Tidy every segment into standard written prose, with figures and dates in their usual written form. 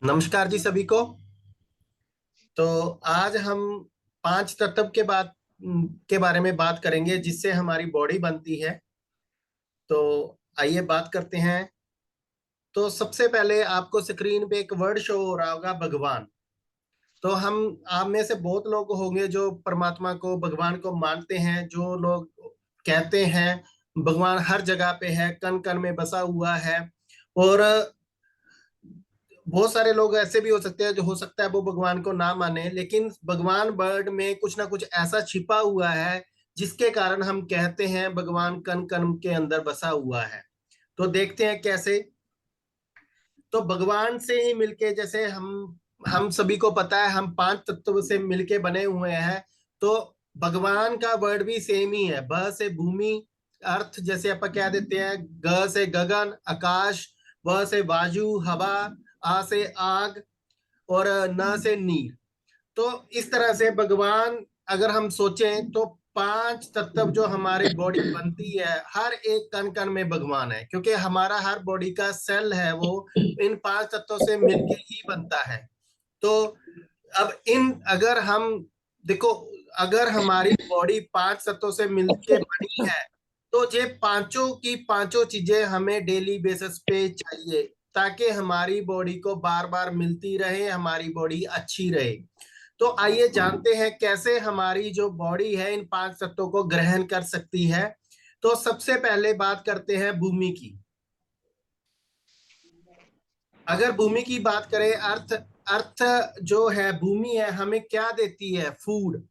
नमस्कार जी सभी को। तो आज हम पांच तत्व के बारे में बात करेंगे जिससे हमारी बॉडी बनती है। तो आइए बात करते हैं। तो सबसे पहले आपको स्क्रीन पे एक वर्ड शो हो रहा होगा, भगवान। तो हम आप में से बहुत लोग होंगे जो परमात्मा को, भगवान को मानते हैं। जो लोग कहते हैं भगवान हर जगह पे है, कण कण में बसा हुआ है। और बहुत सारे लोग ऐसे भी हो सकते हैं, जो हो सकता है वो भगवान को ना माने, लेकिन भगवान वर्ड में कुछ ना कुछ ऐसा छिपा हुआ है जिसके कारण हम कहते हैं भगवान कण कण के अंदर बसा हुआ है। तो देखते हैं कैसे। तो भगवान से ही मिलके, जैसे हम सभी को पता है हम पांच तत्व से मिलके बने हुए हैं। तो भगवान का वर्ड भी सेम ही है। ब से भूमि, अर्थ जैसे अपन कह देते हैं। ग से गगन, आकाश। व से वायु, हवा। आ से आग। और न से नीर। तो इस तरह से भगवान, अगर हम सोचें तो पांच तत्व जो हमारी बॉडी बनती है, हर एक कण कण में भगवान है, क्योंकि हमारा हर बॉडी का सेल है वो इन पांच तत्वों से मिलके ही बनता है। तो अब इन अगर हम देखो, अगर हमारी बॉडी पांच तत्वों से मिलके बनी है, तो ये पांचों की पांचों चीजें हमें डेली बेसिस पे चाहिए, ताकि हमारी बॉडी को बार बार मिलती रहे, हमारी बॉडी अच्छी रहे। तो आइए जानते हैं कैसे हमारी जो बॉडी है इन पांच तत्वों को ग्रहण कर सकती है। तो सबसे पहले बात करते हैं भूमि की। अगर भूमि की बात करें, अर्थ अर्थ जो है, भूमि है, हमें क्या देती है? फूड।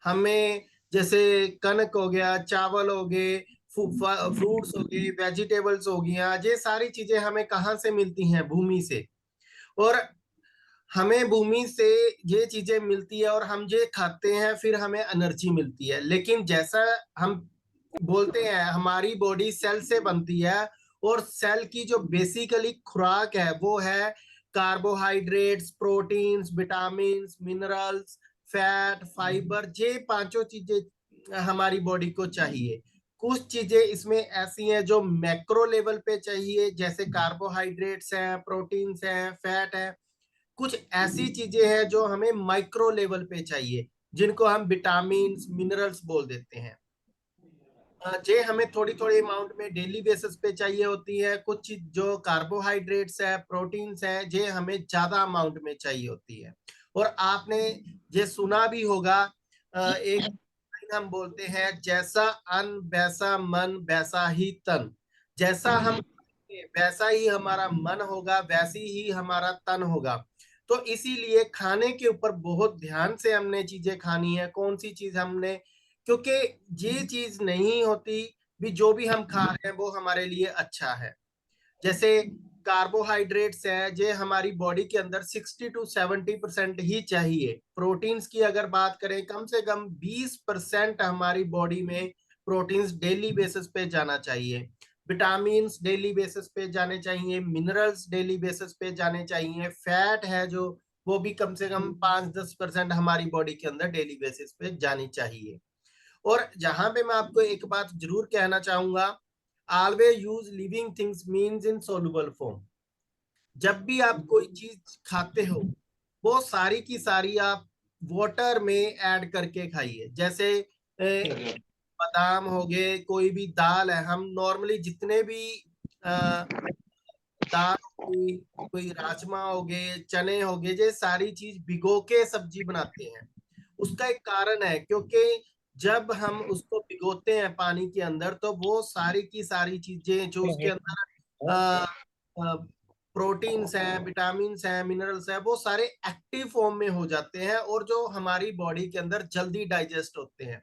हमें जैसे कनक हो गया, चावल हो गए, फ्रूट्स हो गए, वेजिटेबल्स हो गया, ये सारी चीजें हमें कहाँ से मिलती हैं? भूमि से। और हमें भूमि से ये चीजें मिलती है और हम ये खाते हैं, फिर हमें एनर्जी मिलती है। लेकिन जैसा हम बोलते हैं हमारी बॉडी सेल से बनती है, और सेल की जो बेसिकली खुराक है वो है carbohydrates, proteins, vitamins, minerals, fat, fibre. ये पांचों चीजें हमारी बॉडी को चाहिए। कुछ चीजें इसमें ऐसी हैं जो मैक्रो लेवल पे चाहिए, जैसे कार्बोहाइड्रेट्स हैं, प्रोटीन्स हैं, फैट है। कुछ ऐसी चीजें हैं जो हमें माइक्रो लेवल पे चाहिए, जिनको हम विटामिन मिनरल्स बोल देते हैं। जे हमें थोड़ी थोड़ी अमाउंट में डेली बेसिस पे चाहिए होती है। कुछ चीज जो कार्बोहाइड्रेट्स है, प्रोटीन्स है, जे हमें ज्यादा अमाउंट में चाहिए होती है। और आपने ये सुना भी होगा, एक लाइन हम बोलते हैं, जैसा अन्न वैसा मन वैसा ही तन। जैसा हम खाएंगे, वैसा ही हमारा मन होगा, वैसी ही हमारा तन होगा। तो इसीलिए खाने के ऊपर बहुत ध्यान से हमने चीजें खानी है। कौन सी चीज हमने, क्योंकि ये चीज नहीं होती भी जो भी हम खा रहे हैं वो हमारे लिए अच्छा है। जैसे कार्बोहाइड्रेट्स है, ये हमारी बॉडी के अंदर 60 to 70% ही चाहिए। प्रोटीन्स की अगर बात करें, कम से कम 20% हमारी बॉडी में प्रोटीन्स डेली बेसिस पे जाना चाहिए। विटामिन्स डेली बेसिस पे जाने चाहिए, मिनरल्स डेली बेसिस पे जाने चाहिए। फैट है जो, वो भी कम से कम 5-10% हमारी बॉडी के अंदर डेली बेसिस पे जानी चाहिए। और जहां पे मैं आपको एक बात जरूर कहना चाहूंगा, always use living things means in soluble form. जब भी आप कोई चीज खाते हो, वो सारी की सारी आप वाटर में ऐड करके खाइए। जैसे बादाम हो गए, कोई भी दाल है, हम नॉर्मली जितने भी अ, दाल हो गई, कोई राजमा हो गए, चने हो गए, ये सारी चीज भिगो के सब्जी बनाते हैं। उसका एक कारण है, क्योंकि जब हम उसको भिगोते हैं पानी के अंदर, तो वो सारी की सारी चीजें जो उसके अंदर प्रोटीन्स हैं, विटामिन्स हैं, मिनरल्स हैं, वो सारे एक्टिव फॉर्म में हो जाते हैं, और जो हमारी बॉडी के अंदर जल्दी डाइजेस्ट होते हैं।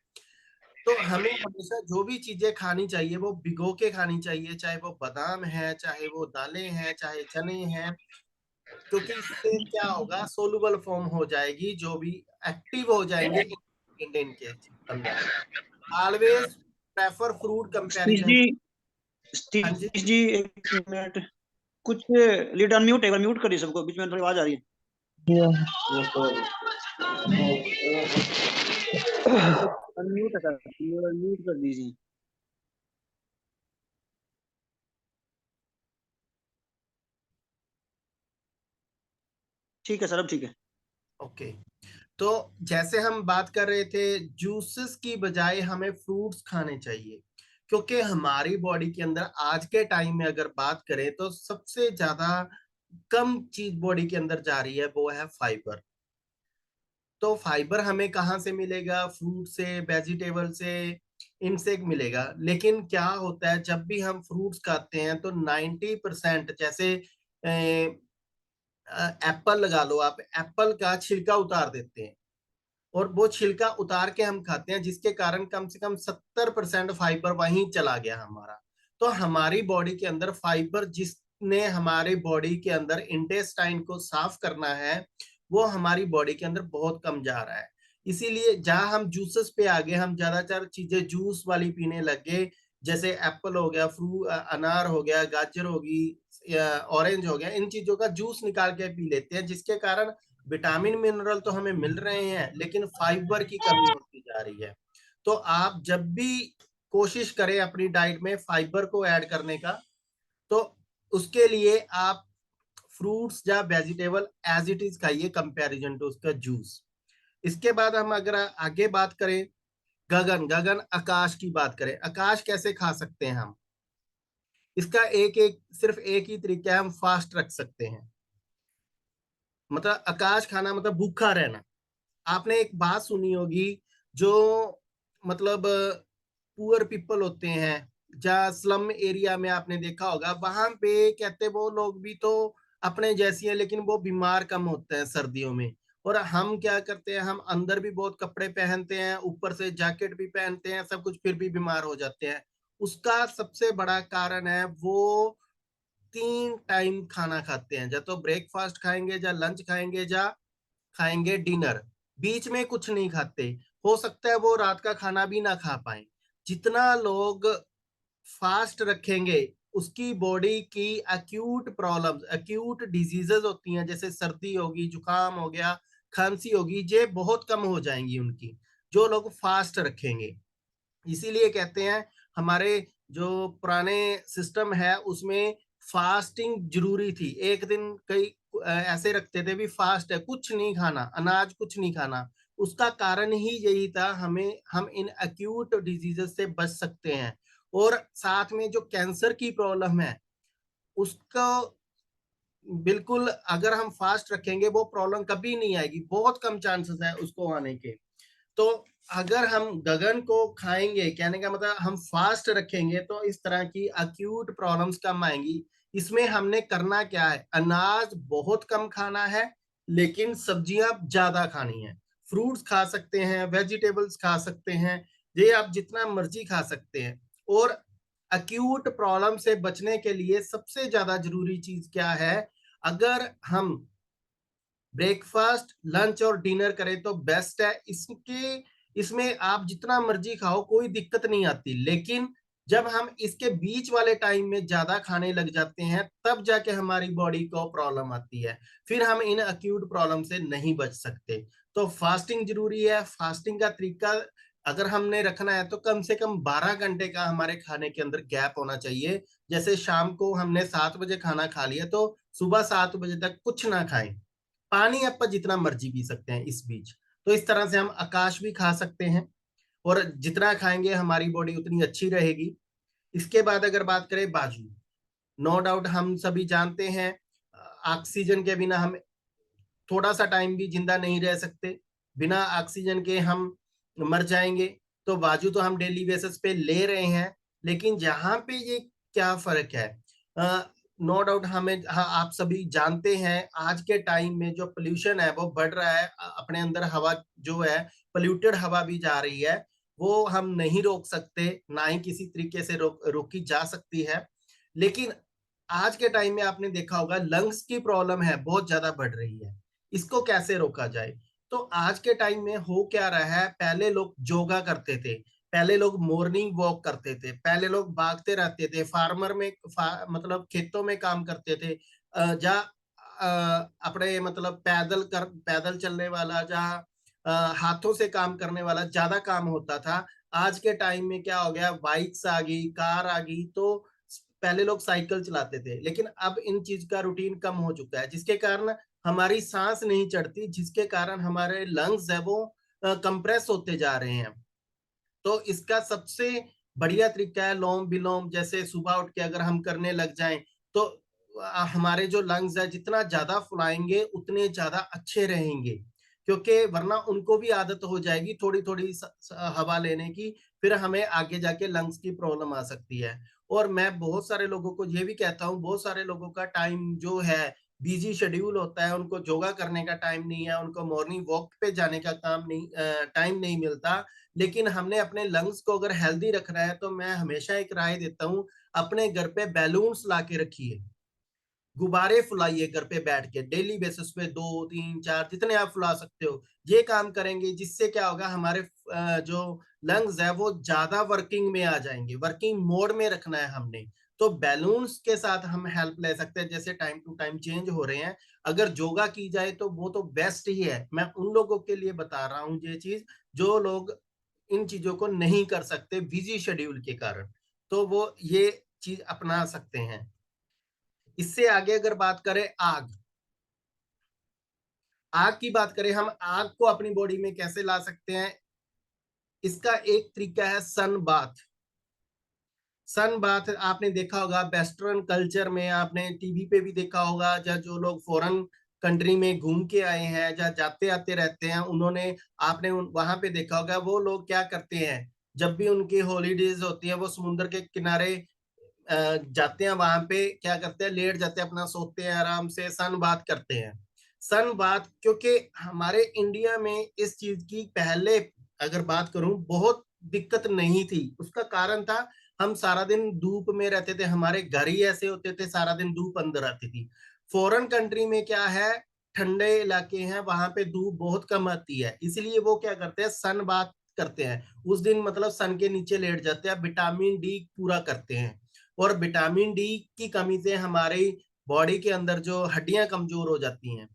तो हमें हमेशा जो भी चीजें खानी चाहिए वो भिगो के खानी चाहिए, चाहे वो बादाम है, चाहे वो दालें हैं, चाहे चने हैं। क्योंकि इससे क्या होगा, सोलुबल फॉर्म हो जाएगी, जो भी एक्टिव हो जाएंगे इंटेन के अंदर। ऑलवेज प्रेफर फ्रूट सतीश कंपैरिजन। जी, हाँ जी। सतीश जी, एक मिनट। कुछ लीड अनम्यूट है, म्यूट करिए सबको, बीच में थोड़ी आवाज आ रही है। अनम्यूट है सर, म्यूट कर दीजिए। ठीक है सर, अब ठीक है। ओके, तो जैसे हम बात कर रहे थे, जूसेस की बजाय हमें फ्रूट्स खाने चाहिए, क्योंकि हमारी बॉडी के अंदर आज के टाइम में अगर बात करें तो सबसे ज्यादा कम चीज बॉडी के अंदर जा रही है, वो है फाइबर। तो फाइबर हमें कहाँ से मिलेगा? फ्रूट से, वेजिटेबल से, इनसे मिलेगा। लेकिन क्या होता है, जब भी हम फ्रूट्स खाते हैं तो 90% जैसे एप्पल लगा लो आप, एप्पल का छिलका उतार देते हैं और वो छिलका उतार के हम खाते हैं, जिसके कारण कम से कम 70% फाइबर वहीं चला गया हमारा। तो हमारी बॉडी के अंदर फाइबर, जिसने हमारे बॉडी के अंदर इंटेस्टाइन को साफ करना है, वो हमारी बॉडी के अंदर बहुत कम जा रहा है। इसीलिए जहां हम जूसेस पे आ गए, हम ज्यादातर चीजें जूस वाली पीने लग गए, जैसे एप्पल हो गया, अनार हो गया, गाजर होगी, ऑरेंज हो गया, इन चीजों का जूस निकाल के पी लेते हैं, जिसके कारण विटामिन मिनरल तो हमें मिल रहे हैं, लेकिन फाइबर की कमी होती जा रही है। तो आप जब भी कोशिश करें अपनी डाइट में फाइबर को ऐड करने का, तो उसके लिए आप फ्रूट्स या वेजिटेबल एज इट इज खाइए, कंपैरिजन टू उसका जूस। इसके बाद हम अगर आगे बात करें, गगन गगन आकाश की बात करें, आकाश कैसे खा सकते हैं हम? इसका सिर्फ एक ही तरीका है, हम फास्ट रख सकते हैं। मतलब आकाश खाना मतलब भूखा रहना। आपने एक बात सुनी होगी, जो मतलब पुअर पीपल होते हैं, जहाँ स्लम एरिया में आपने देखा होगा, वहां पे कहते वो लोग भी तो अपने जैसी हैं, लेकिन वो बीमार कम होते हैं सर्दियों में। और हम क्या करते हैं, हम अंदर भी बहुत कपड़े पहनते हैं, ऊपर से जैकेट भी पहनते हैं, सब कुछ, फिर भी बीमार हो जाते हैं। उसका सबसे बड़ा कारण है, वो 3 टाइम खाना खाते हैं, या तो ब्रेकफास्ट खाएंगे, या लंच खाएंगे, या खाएंगे डिनर। बीच में कुछ नहीं खाते। हो सकता है वो रात का खाना भी ना खा पाए। जितना लोग फास्ट रखेंगे, उसकी बॉडी की अक्यूट प्रॉब्लम्स, अक्यूट डिजीजेस होती हैं, जैसे सर्दी होगी, जुकाम हो गया, खांसी होगी, ये बहुत कम हो जाएंगी उनकी, जो लोग फास्ट रखेंगे। इसीलिए कहते हैं, हमारे जो पुराने सिस्टम है उसमें फास्टिंग जरूरी थी। एक दिन कई ऐसे रखते थे भी फास्ट है, कुछ नहीं खाना, अनाज कुछ नहीं खाना। उसका कारण ही यही था, हमें, हम इन अक्यूट डिजीजेस से बच सकते हैं। और साथ में जो कैंसर की प्रॉब्लम है, उसको बिल्कुल अगर हम फास्ट रखेंगे, वो प्रॉब्लम कभी नहीं आएगी, बहुत कम चांसेस है उसको आने के। तो अगर हम गगन को खाएंगे, कहने का मतलब हम फास्ट रखेंगे, तो इस तरह की अक्यूट प्रॉब्लम्स कम आएंगी। इसमें हमने करना क्या है, अनाज बहुत कम खाना है, लेकिन सब्जियां ज्यादा खानी है। फ्रूट्स खा सकते हैं, वेजिटेबल्स खा सकते हैं, ये आप जितना मर्जी खा सकते हैं। और अक्यूट प्रॉब्लम से बचने के लिए सबसे ज्यादा जरूरी चीज क्या है? अगर हम ब्रेकफास्ट, लंच और डिनर करें तो बेस्ट है। इसमें आप जितना मर्जी खाओ, कोई दिक्कत नहीं आती। लेकिन जब हम इसके बीच वाले टाइम में ज्यादा खाने लग जाते हैं, तब जाके हमारी बॉडी को प्रॉब्लम आती है, फिर हम इन अक्यूट प्रॉब्लम से नहीं बच सकते। तो फास्टिंग जरूरी है। फास्टिंग का तरीका अगर हमने रखना है, तो कम से कम 12 घंटे का हमारे खाने के अंदर गैप होना चाहिए। जैसे शाम को हमने 7 बजे खाना खा लिया, तो सुबह 7 बजे तक कुछ ना खाएं। पानी आप जितना मर्जी पी सकते हैं इस बीच। तो इस तरह से हम आकाश भी खा सकते हैं, और जितना खाएंगे हमारी बॉडी उतनी अच्छी रहेगी। इसके बाद अगर बात करें बाजू, नो डाउट हम सभी जानते हैं, ऑक्सीजन के बिना हम थोड़ा सा टाइम भी जिंदा नहीं रह सकते। बिना ऑक्सीजन के हम मर जाएंगे। तो बाजू तो हम डेली बेसिस पे ले रहे हैं, लेकिन जहां पे ये क्या फर्क है, नो डाउट हमें, हाँ, आप सभी जानते हैं, आज के टाइम में जो पोल्यूशन है वो बढ़ रहा है। अपने अंदर हवा जो है, पोल्यूटेड हवा भी जा रही है। वो हम नहीं रोक सकते, ना ही किसी तरीके से रोकी जा सकती है। लेकिन आज के टाइम में आपने देखा होगा, लंग्स की प्रॉब्लम है, बहुत ज्यादा बढ़ रही है। इसको कैसे रोका जाए? तो आज के टाइम में हो क्या रहा है, पहले लोग योगा करते थे, पहले लोग मॉर्निंग वॉक करते थे, पहले लोग भागते रहते थे, फार्मर में मतलब खेतों में काम करते थे, जा अपने मतलब पैदल चलने वाला, जहाँ हाथों से काम करने वाला ज्यादा काम होता था। आज के टाइम में क्या हो गया, बाइक्स आ गई, कार आ गई, तो पहले लोग साइकिल चलाते थे, लेकिन अब इन चीज का रूटीन कम हो चुका है, जिसके कारण हमारी सांस नहीं चढ़ती, जिसके कारण हमारे लंग्स है वो कंप्रेस होते जा रहे हैं। तो इसका सबसे बढ़िया तरीका है लोम विलोम, जैसे सुबह उठ के अगर हम करने लग जाएं तो हमारे जो लंग्स है जितना ज्यादा फुलाएंगे उतने ज्यादा अच्छे रहेंगे, क्योंकि वरना उनको भी आदत हो जाएगी थोड़ी थोड़ी हवा लेने की, फिर हमें आगे जाके लंग्स की प्रॉब्लम आ सकती है। और मैं बहुत सारे लोगों को ये भी कहता हूँ, बहुत सारे लोगों का टाइम जो है बिजी शेड्यूल होता है, उनको योगा करने का टाइम नहीं है, उनको मॉर्निंग वॉक पे जाने का काम नहीं टाइम नहीं मिलता। लेकिन हमने अपने लंग्स को अगर हेल्दी रखना है तो मैं हमेशा एक राय देता हूँ, अपने घर पे बैलून्स ला के रखिए, गुब्बारे फुलाइए घर पे बैठ के, डेली बेसिस पे 2 3 4 जितने आप फुला सकते हो। ये काम करेंगे जिससे क्या होगा, हमारे जो लंग्स है वो ज्यादा वर्किंग में आ जाएंगे, वर्किंग मोड में रखना है हमने। तो बैलून्स के साथ हम हेल्प ले सकते हैं, जैसे टाइम टू टाइम चेंज हो रहे हैं। अगर योगा की जाए तो वो तो बेस्ट ही है, मैं उन लोगों के लिए बता रहा हूँ ये चीज जो लोग इन चीजों को नहीं कर सकते बिजी शेड्यूल के कारण, तो वो ये चीज अपना सकते हैं। इससे आगे अगर बात करें आग, आग की बात करें, हम आग को अपनी बॉडी में कैसे ला सकते हैं, इसका एक तरीका है सन बाथ। सन बाथ आपने देखा होगा वेस्टर्न कल्चर में, आपने टीवी पे भी देखा होगा, जब जो लोग फॉरेन कंट्री में घूम के आए हैं, जहाँ जाते आते रहते हैं, उन्होंने आपने वहां पे देखा होगा वो लोग क्या करते हैं, जब भी उनकी हॉलीडेज होती है वो समुद्र के किनारे जाते हैं, वहां पे क्या करते हैं, लेट जाते हैं, अपना सोते हैं, आराम से सन बात करते हैं। सन बात, क्योंकि हमारे इंडिया में इस चीज की पहले अगर बात करूं बहुत दिक्कत नहीं थी, उसका कारण था हम सारा दिन धूप में रहते थे, हमारे घर ही ऐसे होते थे, सारा दिन धूप अंदर आती थी। फॉरेन कंट्री में क्या है, ठंडे इलाके हैं, वहां पे धूप बहुत कम आती है, इसलिए वो क्या करते हैं, सन बात करते हैं उस दिन, मतलब सन के नीचे लेट जाते हैं, विटामिन डी पूरा करते हैं। और विटामिन डी की कमी से हमारी बॉडी के अंदर जो हड्डियां कमजोर हो जाती हैं।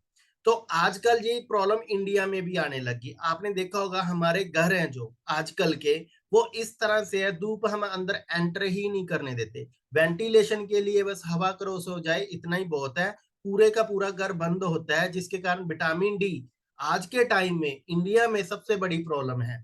तो आजकल ये प्रॉब्लम इंडिया में भी आने लगी, आपने देखा होगा हमारे घर हैं जो आजकल के, वो इस तरह से है, धूप हम अंदर एंटर ही नहीं करने देते, वेंटिलेशन के लिए बस हवा क्रॉस हो जाए इतना ही बहुत है, पूरे का पूरा घर बंद होता है, जिसके कारण विटामिन डी आज के टाइम में इंडिया में सबसे बड़ी प्रॉब्लम है,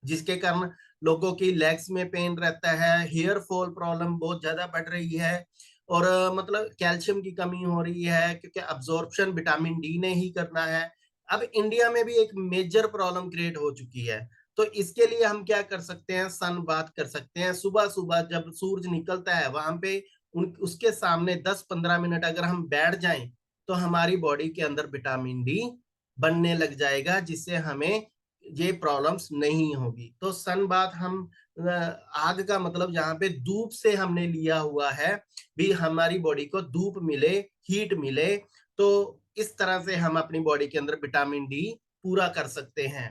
जिसके कारण लोगों की लेग्स में पेन रहता है, हेयर फॉल प्रॉब्लम बहुत ज्यादा बढ़ रही है, और मतलब कैल्शियम की कमी हो रही है, क्योंकि अब्जॉर्प्शन विटामिन डी ने ही करना है। अब इंडिया में भी एक मेजर प्रॉब्लम क्रिएट हो चुकी है। तो इसके लिए हम क्या कर सकते हैं, सन बात कर सकते हैं, सुबह सुबह जब सूरज निकलता है वहां पे उसके सामने 10 15 मिनट अगर हम बैठ जाएं, तो हमारी बॉडी के अंदर विटामिन डी बनने लग जाएगा, जिससे हमें ये प्रॉब्लम्स नहीं होगी। तो सन बाथ हम आग का मतलब यहाँ पे धूप से हमने लिया हुआ है, भी हमारी बॉडी को धूप मिले, हीट मिले, तो इस तरह से हम अपनी बॉडी के अंदर विटामिन डी पूरा कर सकते हैं।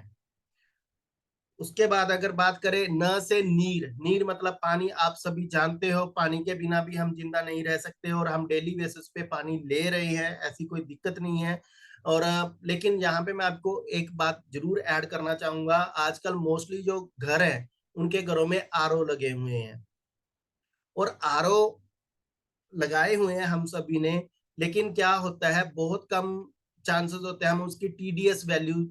उसके बाद अगर बात करें न से नीर, नीर मतलब पानी, आप सभी जानते हो पानी के बिना भी हम जिंदा नहीं रह सकते, और हम डेली बेसिस पे पानी ले रहे हैं, ऐसी कोई दिक्कत नहीं है। और लेकिन यहाँ पे मैं आपको एक बात जरूर ऐड करना चाहूंगा, आजकल मोस्टली जो घर है उनके घरों में आरओ लगे हुए हैं, और आरओ लगाए हुए हैं हम सभी ने, लेकिन क्या होता है बहुत कम चांसेस होते हैं हम उसकी टीडीएस वैल्यू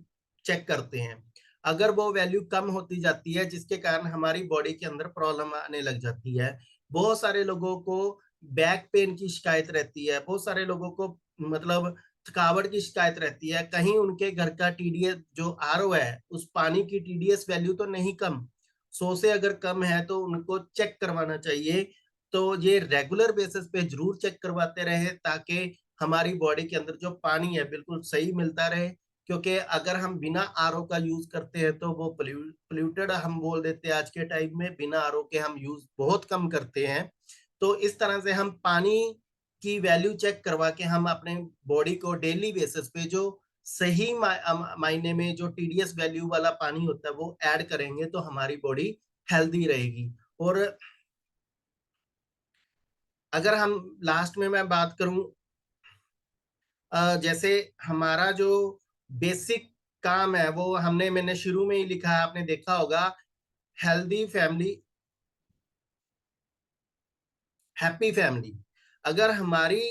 चेक करते हैं। अगर वो वैल्यू कम होती जाती है, जिसके कारण हमारी बॉडी के अंदर प्रॉब्लम आने लग जाती है। बहुत सारे लोगों को बैक पेन की शिकायत रहती है, बहुत सारे लोगों को मतलब थकावट की शिकायत रहती है, कहीं उनके घर का टीडीएस जो आरओ है उस पानी की टीडीएस वैल्यू तो नहीं कम, 100 से अगर कम है तो उनको चेक करवाना चाहिए। तो ये रेगुलर बेसिस पे जरूर चेक करवाते रहे, ताकि हमारी बॉडी के अंदर जो पानी है बिल्कुल सही मिलता रहे। क्योंकि अगर हम बिना आरओ का यूज करते हैं तो वो पोल्यूटेड हम बोल देते हैं, आज के टाइम में बिना आरओ के हम यूज बहुत कम करते हैं। तो इस तरह से हम पानी की वैल्यू चेक करवा के हम अपने बॉडी को डेली बेसिस पे जो सही मायने में जो टीडीएस वैल्यू वाला पानी होता है वो ऐड करेंगे, तो हमारी बॉडी हेल्दी रहेगी। और अगर हम लास्ट में मैं बात करूं, जैसे हमारा जो बेसिक काम है वो मैंने शुरू में ही लिखा है, आपने देखा होगा, हेल्दी फैमिली हैप्पी फैमिली। अगर हमारी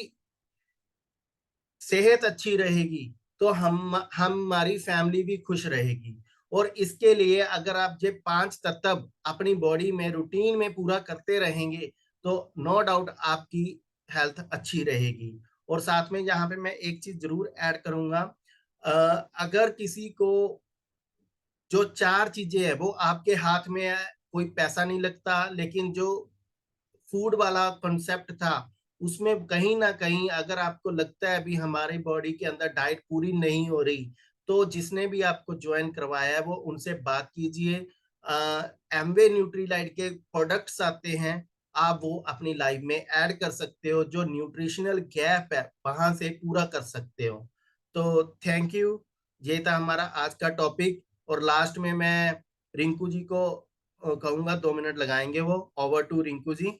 सेहत अच्छी रहेगी तो हम हमारी फैमिली भी खुश रहेगी। और इसके लिए अगर आप ये 5 तत्व अपनी बॉडी में रूटीन में पूरा करते रहेंगे तो नो डाउट आपकी हेल्थ अच्छी रहेगी। और साथ में यहाँ पे मैं एक चीज जरूर ऐड करूंगा, अगर किसी को जो 4 चीजें है वो आपके हाथ में है, कोई पैसा नहीं लगता, लेकिन जो फूड वाला कॉन्सेप्ट था उसमें कहीं ना कहीं अगर आपको लगता है अभी हमारी बॉडी के अंदर डाइट पूरी नहीं हो रही, तो जिसने भी आपको ज्वाइन करवाया है वो उनसे बात कीजिए। एमवे न्यूट्रीलाइट के प्रोडक्ट्स आते हैं, आप वो अपनी लाइफ में ऐड कर सकते हो, जो न्यूट्रिशनल गैप है वहां से पूरा कर सकते हो। तो थैंक यू, ये था हमारा आज का टॉपिक। और लास्ट में मैं रिंकू जी को कहूंगा 2 मिनट लगाएंगे वो। Over to Rinku ji.